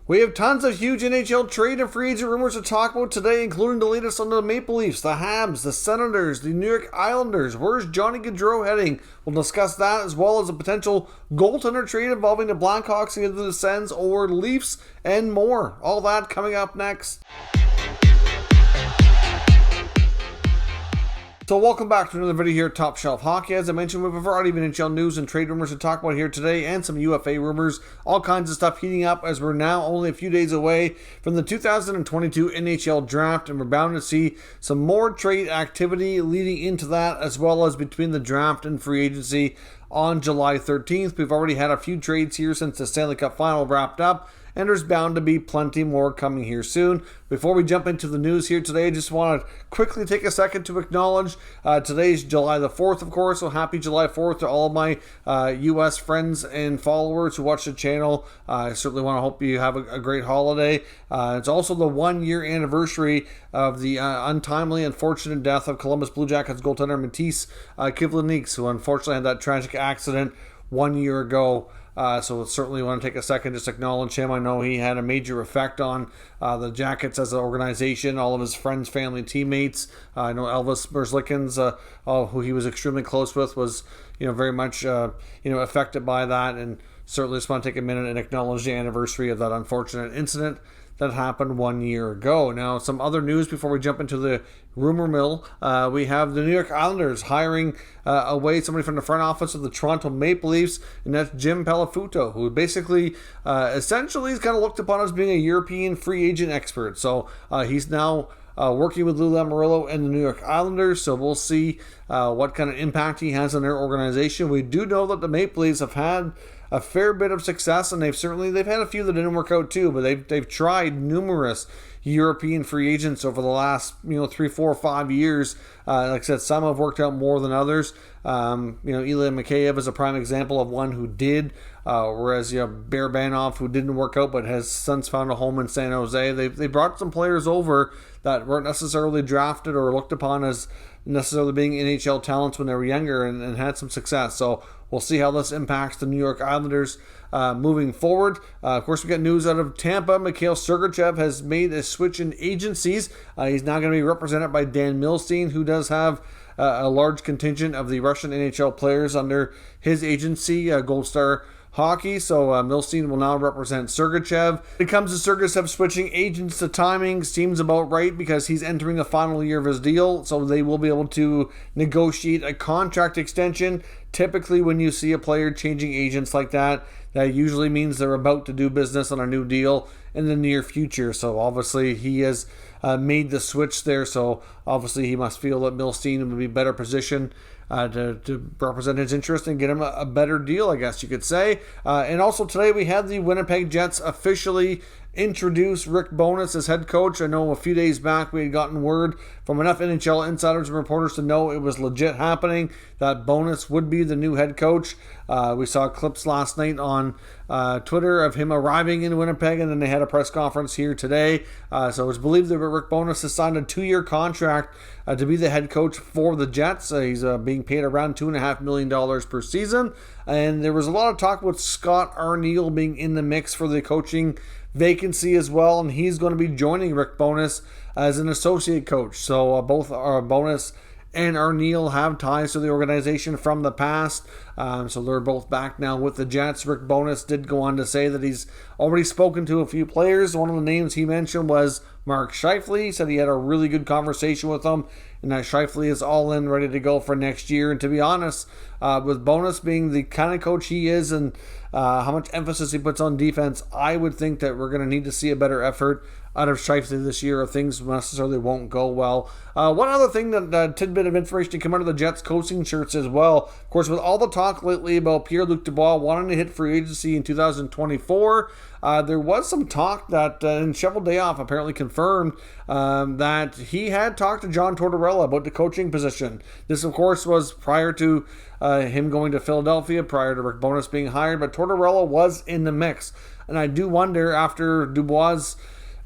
We have tons of huge NHL trade and free agent rumors to talk about today, including the latest on the Maple Leafs, the Habs, the Senators, the New York Islanders. Where's Johnny Gaudreau heading? We'll discuss that, as well as a potential goaltender trade involving the Blackhawks, either the Sens or Leafs, and more. All that coming up next. So welcome back to another video here at Top Shelf Hockey. As I mentioned, we have a variety of NHL news and trade rumors to talk about here today, and some UFA rumors. All kinds of stuff heating up as we're now only a few days away from the 2022 NHL draft, and we're bound to see some more trade activity leading into that, as well as between the draft and free agency on July 13th. We've already had a few trades here since the Stanley Cup Final wrapped up, and there's bound to be plenty more coming here soon. Before we jump into the news here today, I just want to quickly take a second to acknowledge today's July the 4th, of course, so happy July 4th to all of my U.S. friends and followers who watch the channel. I certainly want to hope you have a great holiday. It's also the 1-year anniversary of the untimely, unfortunate death of Columbus Blue Jackets goaltender Matisse Kivlenieks, who unfortunately had that tragic accident 1 year ago. So certainly want to take a second just to acknowledge him. I know he had a major effect on the Jackets as an organization, all of his friends, family, teammates. I know Elvis Merzlikins, who he was extremely close with, was very much affected by that, and certainly just want to take a minute and acknowledge the anniversary of that unfortunate incident that happened 1 year ago. Now, some other news before we jump into the rumor mill. We have the New York Islanders hiring away somebody from the front office of the Toronto Maple Leafs, and that's Jim Pelafuto, who basically essentially is kind of looked upon as being a European free agent expert. So he's now working with Lou Lamoriello and the New York Islanders, so we'll see what kind of impact he has on their organization. We do know that the Maple Leafs have had a fair bit of success, and they've had a few that didn't work out too, but they've tried numerous European free agents over the last 3, 4, 5 years. Like I said, some have worked out more than others. Ilya Mikheyev is a prime example of one who did, whereas Barabanov, who didn't work out but has since found a home in San Jose. They brought some players over that weren't necessarily drafted or looked upon as necessarily being NHL talents when they were younger, and had some success. So we'll see how this impacts the New York Islanders moving forward. Of course, we got news out of Tampa. Mikhail Sergachev has made a switch in agencies. He's now going to be represented by Dan Milstein, who does have a large contingent of the Russian NHL players under his agency, Gold Star Hockey. So Milstein will now represent Sergachev. When it comes to Sergachev switching agents, the timing seems about right because he's entering the final year of his deal, so they will be able to negotiate a contract extension. Typically, when you see a player changing agents like that, that usually means they're about to do business on a new deal in the near future. So obviously he has made the switch there, so obviously he must feel that Milstein would be better positioned to represent his interest and get him a better deal, I guess you could say. And also today we had the Winnipeg Jets officially introduce Rick Bowness as head coach. I know a few days back we had gotten word from enough NHL insiders and reporters to know it was legit happening, that Bowness would be the new head coach. We saw clips last night on Twitter of him arriving in Winnipeg, and then they had a press conference here today. So it was believed that Rick Bowness has signed a 2-year contract to be the head coach for the Jets. He's being paid around $2.5 million per season. And there was a lot of talk about Scott Arniel being in the mix for the coaching vacancy as well, and he's going to be joining Rick Bowness as an associate coach. So both Bowness and Arniel have ties to the organization from the past. So they're both back now with the Jets. Rick Bowness did go on to say that he's already spoken to a few players. One of the names he mentioned was Marc Scheifele. He said he had a really good conversation with him, and that Scheifele is all in, ready to go for next year. And to be honest, with Bowness being the kind of coach he is, and how much emphasis he puts on defense, I would think that we're going to need to see a better effort out of Scheifele this year, or things necessarily won't go well. One other thing, that tidbit of information to come out of the Jets coaching shirts as well. Of course, with all the talk lately about Pierre-Luc Dubois wanting to hit free agency in 2024, there was some talk that, and Shovel Dayoff apparently confirmed that he had talked to John Tortorella about the coaching position. This, of course, was prior to him going to Philadelphia, prior to Rick Bowness being hired, but Tortorella was in the mix. And I do wonder, after Dubois,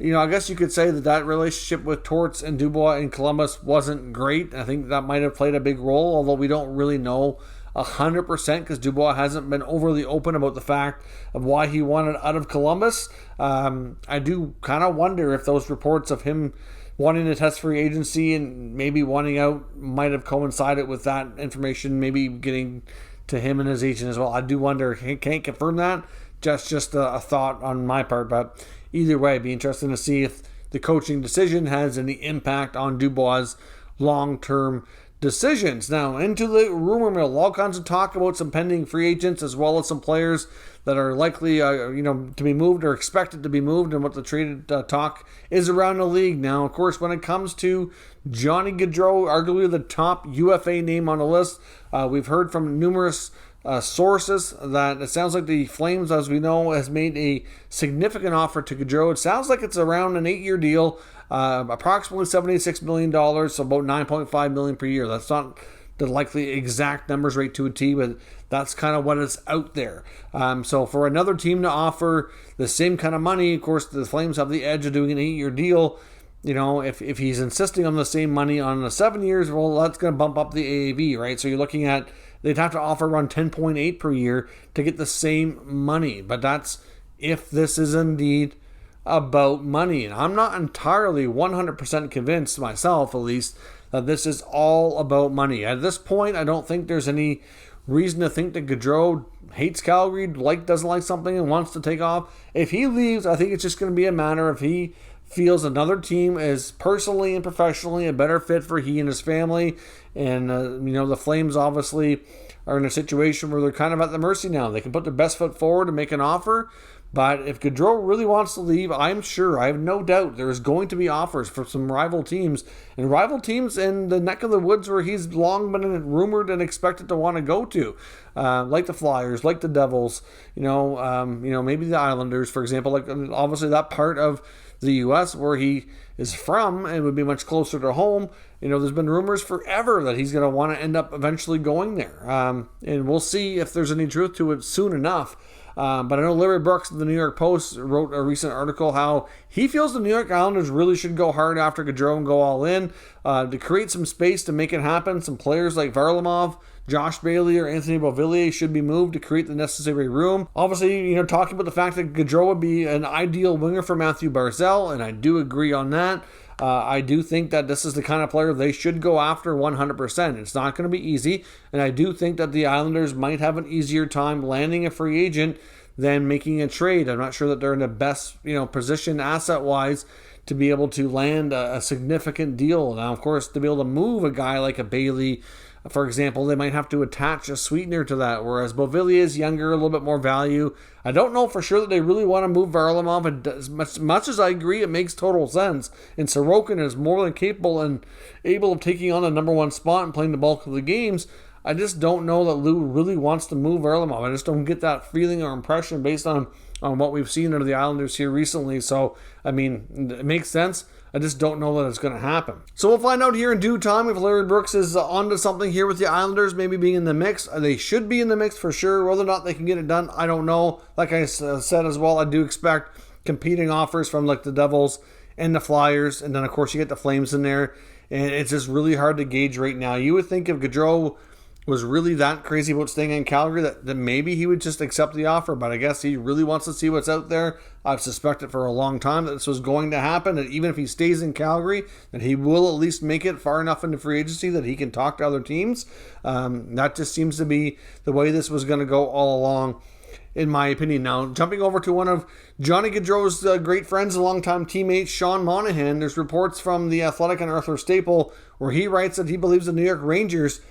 I guess you could say that relationship with Torts and Dubois in Columbus wasn't great. I think that might have played a big role, although we don't really know 100% because Dubois hasn't been overly open about the fact of why he wanted out of Columbus. I do kind of wonder if those reports of him wanting to test free agency and maybe wanting out might have coincided with that information maybe getting to him and his agent as well. I do wonder. Can't confirm that. Just a thought on my part. But either way, it'd be interesting to see if the coaching decision has any impact on Dubois' long-term decisions. Now, into the rumor mill, all kinds of talk about some pending free agents as well as some players that are likely to be moved or expected to be moved, and what the trade talk is around the league. Now, of course, when it comes to Johnny Gaudreau, arguably the top UFA name on the list, we've heard from numerous sources that it sounds like the Flames, as we know, has made a significant offer to Gaudreau. It sounds like it's around an 8-year deal, approximately $76 million, so about $9.5 million per year. That's not the likely exact numbers right to a T, but that's kind of what is out there. So for another team to offer the same kind of money, of course, the Flames have the edge of doing an 8-year deal. If he's insisting on the same money on the 7 years, well, that's going to bump up the AAV, right? So you're looking at they'd have to offer around 10.8 per year to get the same money. But that's if this is indeed about money. And I'm not entirely 100% convinced myself, at least, that this is all about money. At this point, I don't think there's any reason to think that Gaudreau hates Calgary, doesn't like something and wants to take off. If he leaves, I think it's just going to be a matter of he feels another team is personally and professionally a better fit for he and his family. And, the Flames obviously are in a situation where they're kind of at the mercy now. They can put their best foot forward and make an offer. But if Gaudreau really wants to leave, I'm sure, I have no doubt, there is going to be offers for some rival teams. And rival teams in the neck of the woods where he's long been rumored and expected to want to go to. Like the Flyers, like the Devils, maybe the Islanders, for example. Like obviously that part of the U.S. where he is from and would be much closer to home. There's been rumors forever that he's going to want to end up eventually going there. And we'll see if there's any truth to it soon enough. But I know Larry Brooks of the New York Post wrote a recent article how he feels the New York Islanders really should go hard after Gaudreau and go all in to create some space to make it happen. Some players like Varlamov, Josh Bailey, or Anthony Beauvillier should be moved to create the necessary room. Obviously, talking about the fact that Gaudreau would be an ideal winger for Matthew Barzal, and I do agree on that. I do think that this is the kind of player they should go after 100%. It's not going to be easy, and I do think that the Islanders might have an easier time landing a free agent than making a trade. I'm not sure that they're in the best position asset-wise to be able to land a significant deal. Now, of course, to be able to move a guy like a Bailey, for example, they might have to attach a sweetener to that, whereas Beauvillier is younger, a little bit more value. I don't know for sure that they really want to move Varlamov, and as much as I agree it makes total sense, and Sorokin is more than capable and able of taking on the number one spot and playing the bulk of the games, I just don't know that Lou really wants to move Varlamov. I just don't get that feeling or impression based on what we've seen out of the Islanders here recently. So, it makes sense. I just don't know that it's going to happen. So we'll find out here in due time if Larry Brooks is onto something here with the Islanders, maybe being in the mix. They should be in the mix for sure. Whether or not they can get it done, I don't know. Like I said as well, I do expect competing offers from like the Devils and the Flyers. And then, of course, you get the Flames in there. And it's just really hard to gauge right now. You would think if Gaudreau was really that crazy about staying in Calgary that maybe he would just accept the offer, but I guess he really wants to see what's out there. I've suspected for a long time that this was going to happen, that even if he stays in Calgary, that he will at least make it far enough into free agency that he can talk to other teams. That just seems to be the way this was going to go all along, in my opinion. Now, jumping over to one of Johnny Gaudreau's great friends and longtime teammates, Sean Monahan, there's reports from The Athletic and Arthur Staple where he writes that he believes the New York Rangers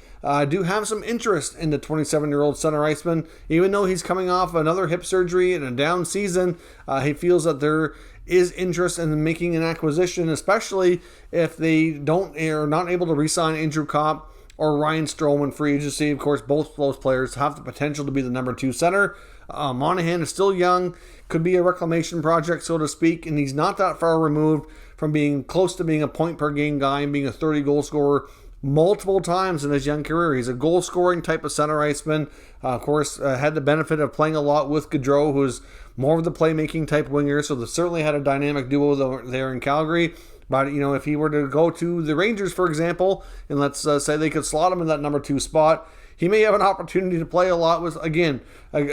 do have some interest in the 27-year-old center iceman. Even though he's coming off another hip surgery and a down season, he feels that there is interest in making an acquisition, especially if they are not able to re-sign Andrew Kopp or Ryan Strome in free agency. Of course, both of those players have the potential to be the number 2 center. Monahan is still young, could be a reclamation project, so to speak, and he's not that far removed from being close to being a point-per-game guy and being a 30-goal scorer multiple times in his young career. He's a goal-scoring type of center iceman. Of course, had the benefit of playing a lot with Gaudreau, who's more of the playmaking type winger, so they certainly had a dynamic duo there in Calgary. But, if he were to go to the Rangers, for example, and let's say they could slot him in that number 2 spot, he may have an opportunity to play a lot with, again,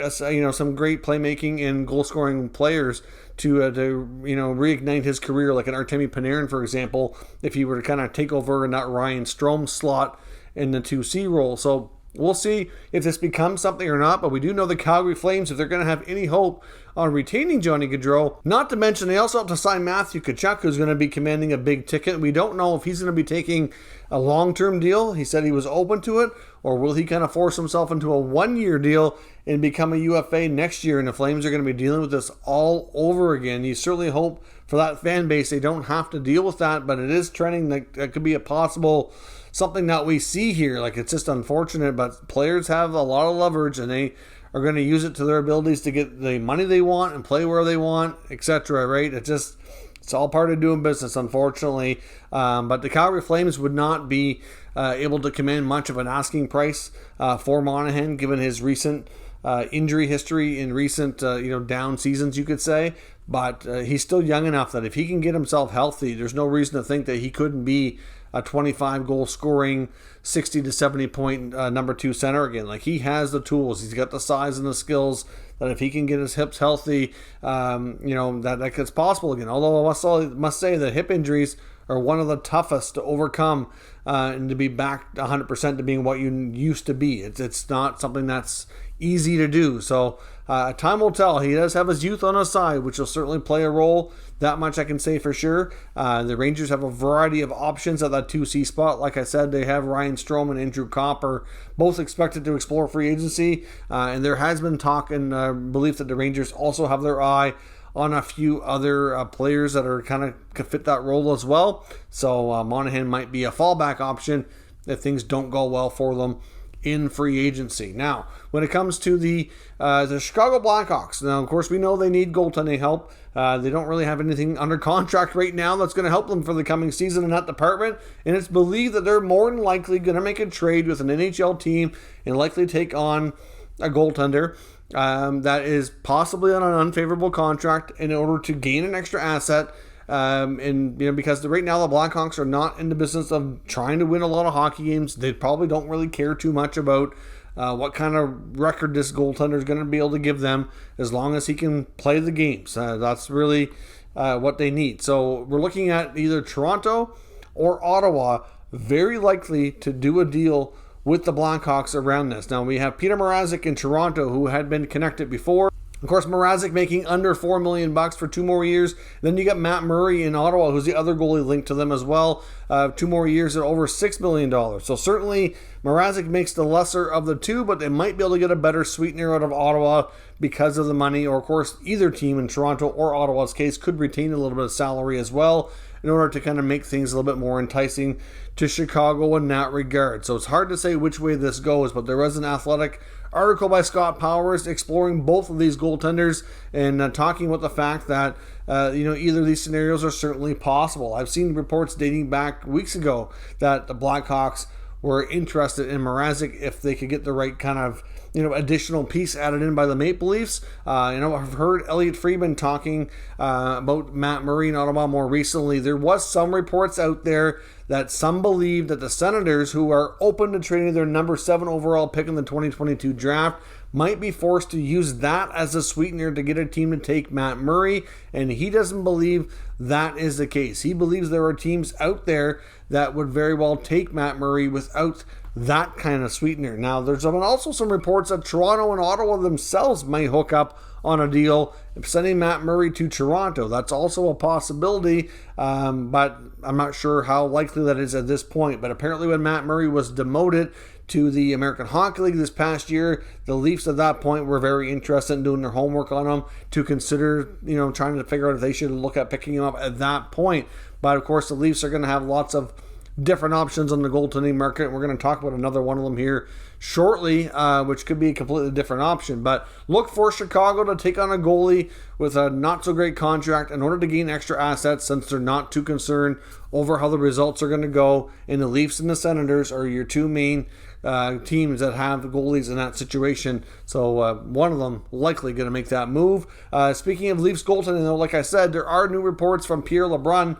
some great playmaking and goal-scoring players to reignite his career, like an Artemi Panarin, for example, if he were to kind of take over in that Ryan Strome slot in the 2C role. So we'll see if this becomes something or not, but we do know the Calgary Flames, if they're going to have any hope on retaining Johnny Gaudreau, not to mention they also have to sign Matthew Tkachuk, who's going to be commanding a big ticket. We don't know if he's going to be taking a long-term deal. He said he was open to it, or will he kind of force himself into a one-year deal and become a UFA next year, and the Flames are going to be dealing with this all over again. You certainly hope for that fan base they don't have to deal with that, but it is trending that could be a possible something that we see here. Like, it's just unfortunate, but players have a lot of leverage, and they are going to use it to their abilities to get the money they want and play where they want, etc. Right? It's all part of doing business, unfortunately. But the Calgary Flames would not be able to command much of an asking price for Monahan, given his recent injury history in recent down seasons, you could say. But he's still young enough that if he can get himself healthy, there's no reason to think that he couldn't be a 25-goal scoring, 60 to 70 point number 2 center again. Like, he has the tools. He's got the size and the skills that if he can get his hips healthy, that it's possible again. Although I must say that hip injuries are one of the toughest to overcome and to be back 100% to being what you used to be. It's not something that's easy to do. So time will tell. He does have his youth on his side, which will certainly play a role. That much I can say for sure. The Rangers have a variety of options at that 2C spot. Like I said, they have Ryan Strome and Andrew Copper, both expected to explore free agency. And there has been talk and belief that the Rangers also have their eye on a few other players that are kind of could fit that role as well. So Monahan might be a fallback option if things don't go well for them in free agency. Now, when it comes to the Chicago Blackhawks, now of course we know they need goaltending help. They don't really have anything under contract right now that's going to help them for the coming season in that department, and it's believed that they're more than likely going to make a trade with an NHL team and likely take on a goaltender that is possibly on an unfavorable contract in order to gain an extra asset. Because right now the Blackhawks are not in the business of trying to win a lot of hockey games. They probably don't really care too much about what kind of record this goaltender is going to be able to give them, as long as he can play the games. That's really what they need. So we're looking at either Toronto or Ottawa, very likely to do a deal with the Blackhawks around this. Now we have Peter Mrazek in Toronto, who had been connected before. Of course, Mrazek making under $4 million for 2 more years. Then you got Matt Murray in Ottawa, who's the other goalie linked to them as well. 2 more years at over $6 million. So certainly Mrazek makes the lesser of the two, but they might be able to get a better sweetener out of Ottawa because of the money. Or of course, either team in Toronto or Ottawa's case could retain a little bit of salary as well, in order to kind of make things a little bit more enticing to Chicago in that regard. So it's hard to say which way this goes, but there was an Athletic article by Scott Powers exploring both of these goaltenders and talking about the fact that either of these scenarios are certainly possible. I've seen reports dating back weeks ago that the Blackhawks were interested in Mrazek if they could get the right kind of additional piece added in by the Maple Leafs. I've heard Elliot Friedman talking about Matt Murray in Ottawa more recently. There was some reports out there that some believe that the Senators, who are open to trading their number 7 overall pick in the 2022 draft, might be forced to use that as a sweetener to get a team to take Matt Murray, and he doesn't believe that is the case. He believes there are teams out there that would very well take Matt Murray without that kind of sweetener. Now, there's also some reports that Toronto and Ottawa themselves may hook up on a deal sending Matt Murray to Toronto. That's also a possibility, but I'm not sure how likely that is at this point. But apparently when Matt Murray was demoted to the American Hockey League this past year, the Leafs at that point were very interested in doing their homework on him to consider, trying to figure out if they should look at picking him up at that point. But of course, the Leafs are going to have lots of different options on the goaltending market. We're going to talk about another one of them here shortly, which could be a completely different option. But look for Chicago to take on a goalie with a not-so-great contract in order to gain extra assets, since they're not too concerned over how the results are going to go. And the Leafs and the Senators are your two main teams that have goalies in that situation. So one of them likely going to make that move. Speaking of Leafs goaltending, though, like I said, there are new reports from Pierre LeBrun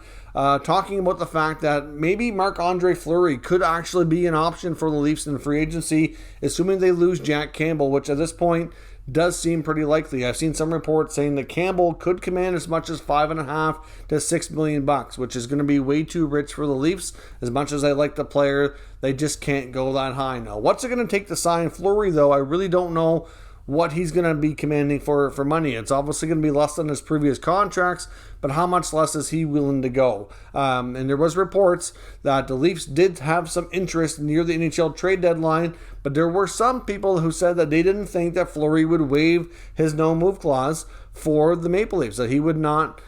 talking about the fact that maybe Marc-Andre Fleury could actually be an option for the Leafs in free agency, assuming they lose Jack Campbell, which at this point does seem pretty likely. I've seen some reports saying that Campbell could command as much as $5.5 to $6 million, which is going to be way too rich for the Leafs. As much as I like the player, they just can't go that high now. What's it going to take to sign Fleury, though? I really don't know what he's going to be commanding for money. It's obviously going to be less than his previous contracts, but how much less is he willing to go? And there was reports that the Leafs did have some interest near the NHL trade deadline, but there were some people who said that they didn't think that Fleury would waive his no-move clause for the Maple Leafs, that he would not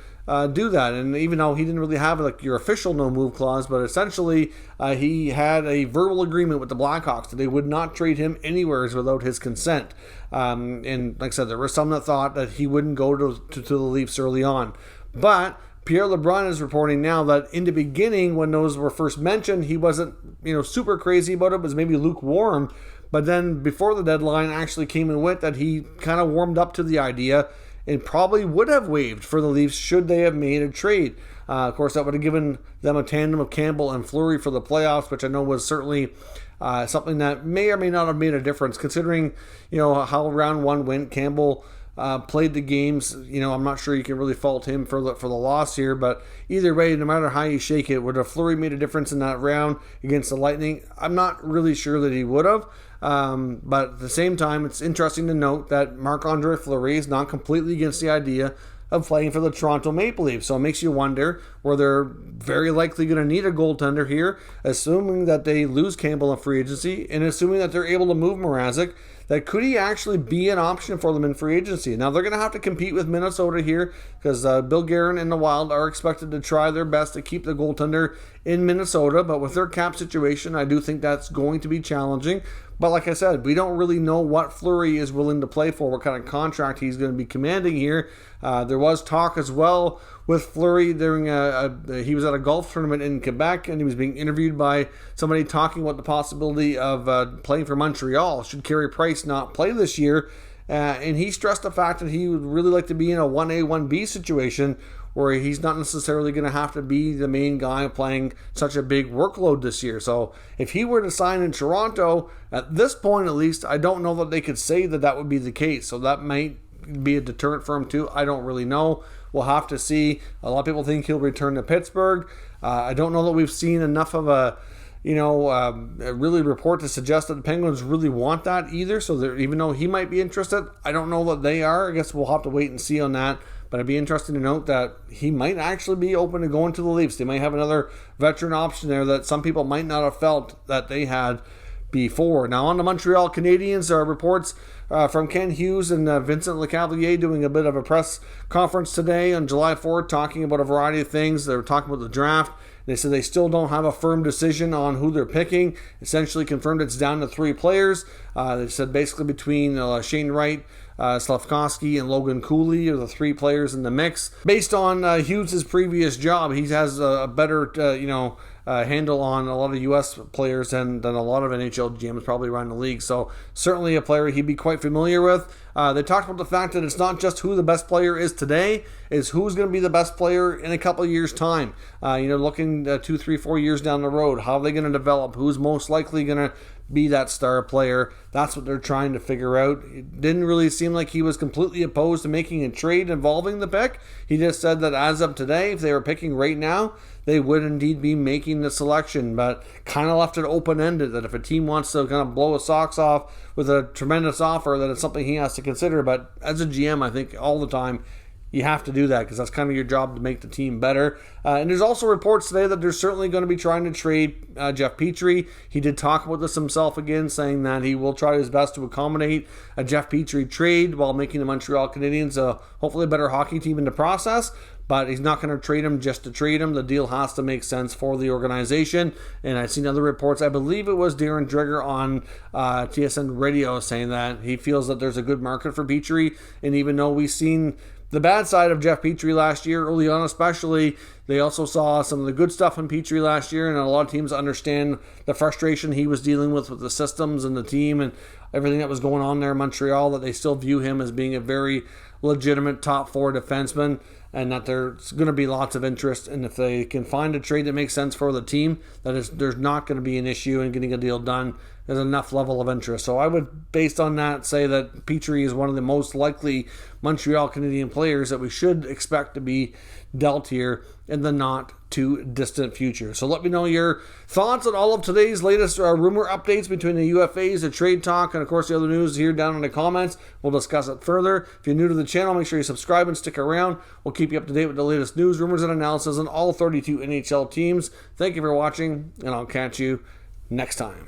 do that. And even though he didn't really have like your official no-move clause, but essentially he had a verbal agreement with the Blackhawks that they would not trade him anywhere without his consent. And like I said, there were some that thought that he wouldn't go to the Leafs early on. But Pierre LeBrun is reporting now that in the beginning, when those were first mentioned, he wasn't super crazy about it, was maybe lukewarm. But then before the deadline actually came in with that, he kind of warmed up to the idea and probably would have waived for the Leafs should they have made a trade. Of course, that would have given them a tandem of Campbell and Fleury for the playoffs, which I know was certainly something that may or may not have made a difference, considering how round one went. Campbell played the games. I'm not sure you can really fault him for the loss here, but either way, no matter how you shake it, would have Fleury made a difference in that round against the Lightning? I'm not really sure that he would have. But at the same time, it's interesting to note that Marc-Andre Fleury is not completely against the idea of playing for the Toronto Maple Leafs. So it makes you wonder where they're very likely going to need a goaltender here, assuming that they lose Campbell in free agency and assuming that they're able to move Mrazek, that could he actually be an option for them in free agency? Now, they're going to have to compete with Minnesota here because Bill Guerin and the Wild are expected to try their best to keep the goaltender in Minnesota, but with their cap situation, I do think that's going to be challenging. But like I said, we don't really know what Fleury is willing to play for, what kind of contract he's going to be commanding here. There was talk as well with Fleury during he was at a golf tournament in Quebec, and he was being interviewed by somebody talking about the possibility of playing for Montreal should Carey Price not play this year. And he stressed the fact that he would really like to be in a 1A, 1B situation where he's not necessarily going to have to be the main guy playing such a big workload this year. So if he were to sign in Toronto, at this point at least, I don't know that they could say that that would be the case. So that might be a deterrent for him too. I don't really know. We'll have to see. A lot of people think he'll return to Pittsburgh. I don't know that we've seen enough of a really report to suggest that the Penguins really want that either. So even though he might be interested, I don't know that they are. I guess we'll have to wait and see on that. But it'd be interesting to note that he might actually be open to going to the Leafs. They might have another veteran option there that some people might not have felt that they had before. Now on the Montreal Canadiens, there are reports from Ken Hughes and Vincent Lecavalier doing a bit of a press conference today on July 4th, talking about a variety of things. They were talking about the draft. They said they still don't have a firm decision on who they're picking. Essentially confirmed it's down to 3 players. They said basically between Shane Wright, Slafkovsky, and Logan Cooley are the 3 players in the mix. Based on Hughes' previous job, he has a better handle on a lot of U.S. players than a lot of NHL GMs probably around the league. So certainly a player he'd be quite familiar with. They talked about the fact that it's not just who the best player is today, it's who's going to be the best player in a couple of years' time. Looking 2, 3, 4 years down the road, how are they going to develop? Who's most likely going to be that star player? That's what they're trying to figure out. It didn't really seem like he was completely opposed to making a trade involving the pick. He just said that as of today, if they were picking right now, they would indeed be making the selection, but kind of left it open-ended that if a team wants to kind of blow his socks off with a tremendous offer, that it's something he has to consider. But as a GM, I think all the time you have to do that because that's kind of your job to make the team better. And there's also reports today that they're certainly going to be trying to trade Jeff Petrie. He did talk about this himself again, saying that he will try his best to accommodate a Jeff Petrie trade while making the Montreal Canadiens hopefully a better hockey team in the process. But he's not going to trade him just to trade him. The deal has to make sense for the organization. And I've seen other reports. I believe it was Darren Dreger on TSN Radio saying that he feels that there's a good market for Petrie. And even though we've seen the bad side of Jeff Petrie last year, early on especially. They also saw some of the good stuff in Petrie last year, and a lot of teams understand the frustration he was dealing with the systems and the team and everything that was going on there in Montreal, that they still view him as being a very legitimate top four defenseman, and that there's going to be lots of interest. And if they can find a trade that makes sense for the team, there's not going to be an issue in getting a deal done. There's enough level of interest. So I would, based on that, say that Petrie is one of the most likely Montreal Canadian players that we should expect to be dealt here in the not too distant future. So let me know your thoughts on all of today's latest rumor updates between the UFAs, the trade talk, and of course the other news here down in the comments. We'll discuss it further. If you're new to the channel, make sure you subscribe and stick around. We'll keep you up to date with the latest news, rumors, and analysis on all 32 NHL teams. Thank you for watching, and I'll catch you next time.